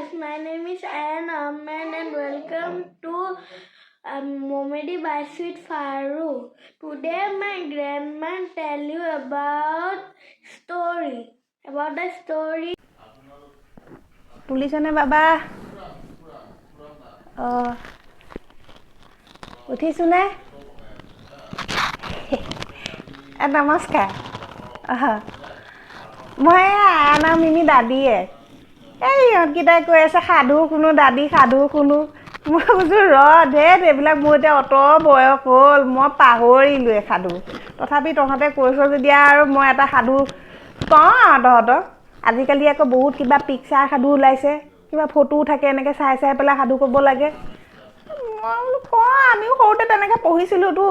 guys, my name is Ayan Ahmed and welcome to Momedi by Sweet Faru. Today my grandma tell you about the story. তুলিছনে বাবা উঠিছো নে নমস্কাৰ মই আনা mini দাদীয়ে এই ইহঁতকেইটাই কৈ আছে সাধু শুনো দাদী সাধু শুনো মই কৈছোঁ এইবিলাক মোৰ এতিয়া অত বয়স হ'ল মই পাহৰিলোৱে সাধু তথাপি তহঁতে কৈছ যেতিয়া আৰু মই এটা সাধু কওঁ আৰু তহঁতক আজিকালি আকৌ বহুত কিবা পিকচাৰ সাধু ওলাইছে কিবা ফটো থাকে এনেকৈ চাই চাই পেলাই সাধু ক'ব লাগে মই বোলো কওঁ আমিও সৰুতে তেনেকৈ পঢ়িছিলোঁতো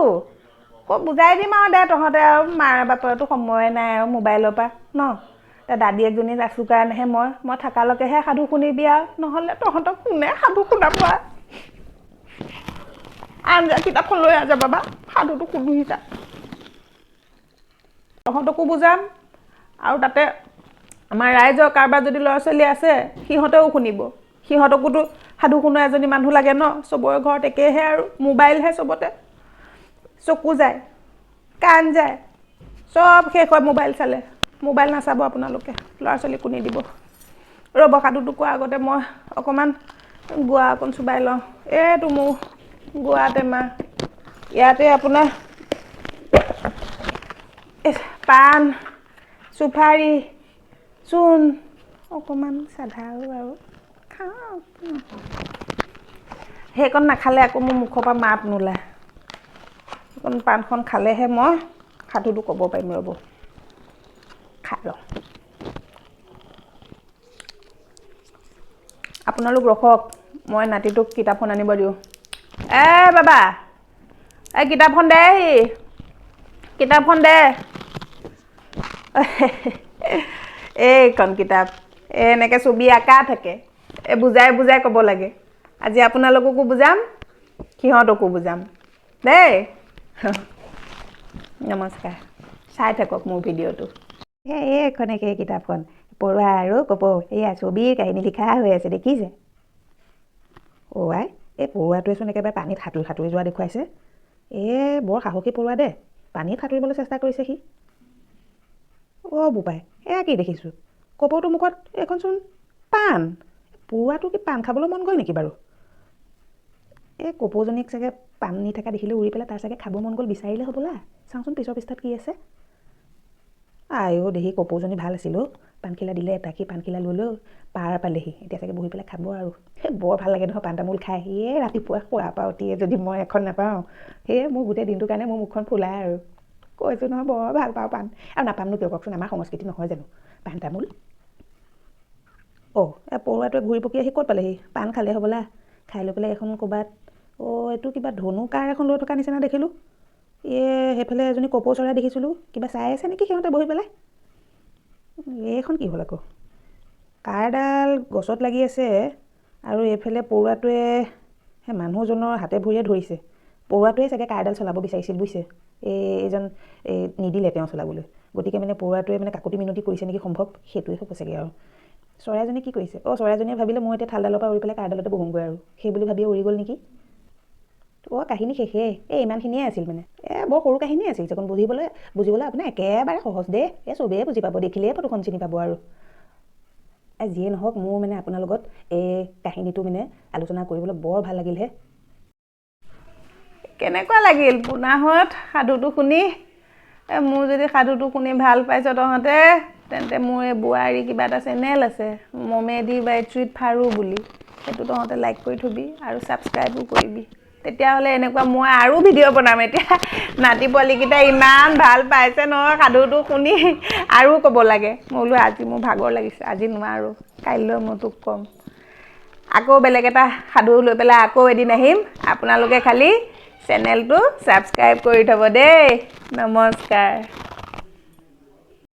বুজাই দিম আৰু দে তহঁতে আৰু মাৰ বাপেৰতো সময় নাই আৰু মোবাইলৰ পৰা ন দাদী এজনী আছোঁ কাৰণেহে মই থাকালৈকেহে সাধু শুনিবি আৰু নহ'লে তহঁতক কোনে সাধু শুনাব আঞ্জা কিতাপখন লৈ আজা বাবা সাধুটো শুনোহি যা তহঁতকো বুজাম আৰু তাতে আমাৰ ৰাইজৰ কাৰোবাৰ যদি ল'ৰা ছোৱালী আছে সিহঁতেও শুনিব সিহঁতকোতো সাধু শুনোৱা এজনী মানুহ লাগে ন চবৰে ঘৰত একেহে আৰু মোবাইলহে চবতে চকু যায় কাণ যায় চব শেষ হয় মোবাইল চালে মোবাইল নাচাব আপোনালোকে ল'ৰা ছোৱালী কোনে দিব ৰ'ব সাধুটো কোৱাৰ আগতে মই অকণমান গোৱা অকণ চুবাই লওঁ এইটো মোৰ গোৱা টেমা ইয়াতে আপোনাৰ পাণ চুফাৰী চূণ অকণমান সাধাৰো আৰু খাওঁ সেইকণ নাখালে আকৌ মোৰ মুখৰ পৰা মাত নোলায় অকণ পাণখন খালেহে মই সাধুটো ক'ব পাৰিম ৰ'ব খাই লওঁ আপোনালোক ৰখক মই নাতিটোক কিতাপখন আনিব দিওঁ বাবা এই কিতাপখন দেহি কিতাপখন দে এইখন কিতাপ এনেকৈ ছবি আঁকা থাকে বুজাই বুজাই ক'ব লাগে আজি আপোনালোককো বুজাম সিহঁতকো বুজাম দেই নমস্কাৰ চাই থাকক মোৰ ভিডিঅ'টো এইখনকে কিতাপখন পঢ়োৱা আৰু ক'ব এয়া ছবিৰ কাহিনী লিখা হৈ আছে দেখিছে আই এই পৰুৱাটোৱেচোন একেবাৰে পানীত সাঁতুৰি যোৱা দেখুৱাইছে বৰ সাহসী পৰুৱা দে পানীত সাঁতুৰিবলৈ চেষ্টা কৰিছে সি বোপাই এয়া কি দেখিছোঁ কপৌটোৰ মুখত এইখনচোন পাণ পৰুৱাটো কি পাণ খাবলৈ মন গ'ল নেকি বাৰু এই কপৌজনীক চাগে পাণ নি থকা দেখিলে উৰি পেলাই তাৰ চাগে খাব মন গ'ল বিচাৰিলে হ'বলা চাওঁচোন পিছৰ পৃষ্ঠাত কি আছে দেহি কপৌজনী ভাল আছিল পাণখিলা দিলে তাকি পাণখিলা লৈ পাৰ পালেহি এতিয়া চাগে বহি পেলাই খাব আৰু বৰ ভাল লাগে নহয় পাণ তামোল খাই ৰাতিপুৱা খোৱা পাওঁতিয়ে যদি মই এখন নাপাওঁ মোৰ গোটেই দিনটোৰ কাৰণে মোৰ মুখখন ফুলাই আৰু কৈছোঁ নহয় বৰ ভাল পাওঁ পাণ আৰু নাপামনো কিয় কওকচোন আমাৰ সংস্কৃতি নহয় জানো পাণ তামোল পৰুৱাটোৱে ঘূৰি পকি আহি ক'ত পালেহি পাণ খালে হ'বলা খাই লৈ পেলাই এখন ক'ৰবাত এইটো কিবা ধনু কাৰ এখন লৈ থকা নিচিনা দেখিলোঁ সেইফালে এজনী কপৌ চৰাই দেখিছিলোঁ কিবা চাই আছে নেকি সিহঁতে বহি পেলাই এইখন কি হ'ল আকৌ কাৰডাল গছত লাগি আছে আৰু এইফালে পৰুৱাটোৱে সেই মানুহজনৰ হাতে ভৰিয়ে ধৰিছে পৰুৱাটোৱে চাগে কাৰডাল চলাব বিচাৰিছিল বুজিছে এইজন নিদিলে তেওঁ চলাবলৈ গতিকে মানে পৰুৱাটোৱে মানে কাকুতি মিনতি কৰিছে নেকি সম্ভৱ সেইটোৱে হ'ব চাগে আৰু চৰাইজনী কি কৰিছে চৰাইজনীয়ে ভাবিলে মই এতিয়া থালডালৰ পৰা উৰি পেলাই কাৰডালতে বহোঁগৈ আৰু সেই বুলি ভাবিয়ে উৰি গ'ল নেকি কাহিনী শেষে ইমানখিনিয়ে আছিল মানে বৰ সৰু কাহিনী আছিল যখন বুজিবলৈ আপোনাৰ একেবাৰে সহজ দে চবেই বুজি পাব দেখিলেই ফটোখন চিনি পাব আৰু যিয়ে নহওক মোৰ মানে আপোনাৰ লগত এই কাহিনীটো মানে আলোচনা কৰিবলৈ বৰ ভাল লাগিলহে কেনেকুৱা লাগিল পোনাহঁত সাধুটো শুনি মোৰ যদি সাধুটো শুনি ভাল পাইছ তহঁতে তেন্তে মোৰ এই বোৱাৰী কিবা এটা চেনেল আছে মমেডি বাই চুইট ফাৰু বুলি সেইটো তহঁতে লাইক কৰি থবি আৰু ছাবস্ক্ৰাইবো কৰিবি তেতিয়াহ'লে এনেকুৱা মই আৰু ভিডিঅ' বনাম এতিয়া নাতি পোৱালীকেইটা ইমান ভাল পাইছে নহয় সাধুটো শুনি আৰু ক'ব লাগে মই বোলো আজি মোৰ ভাগৰ লাগিছে আজি নোৱাৰোঁ কাইলৈ মই তোক ক'ম আকৌ বেলেগ এটা সাধু লৈ পেলাই আকৌ এদিন আহিম আপোনালোকে খালি চেনেলটো ছাবস্ক্ৰাইব কৰি থ'ব দেই নমস্কাৰ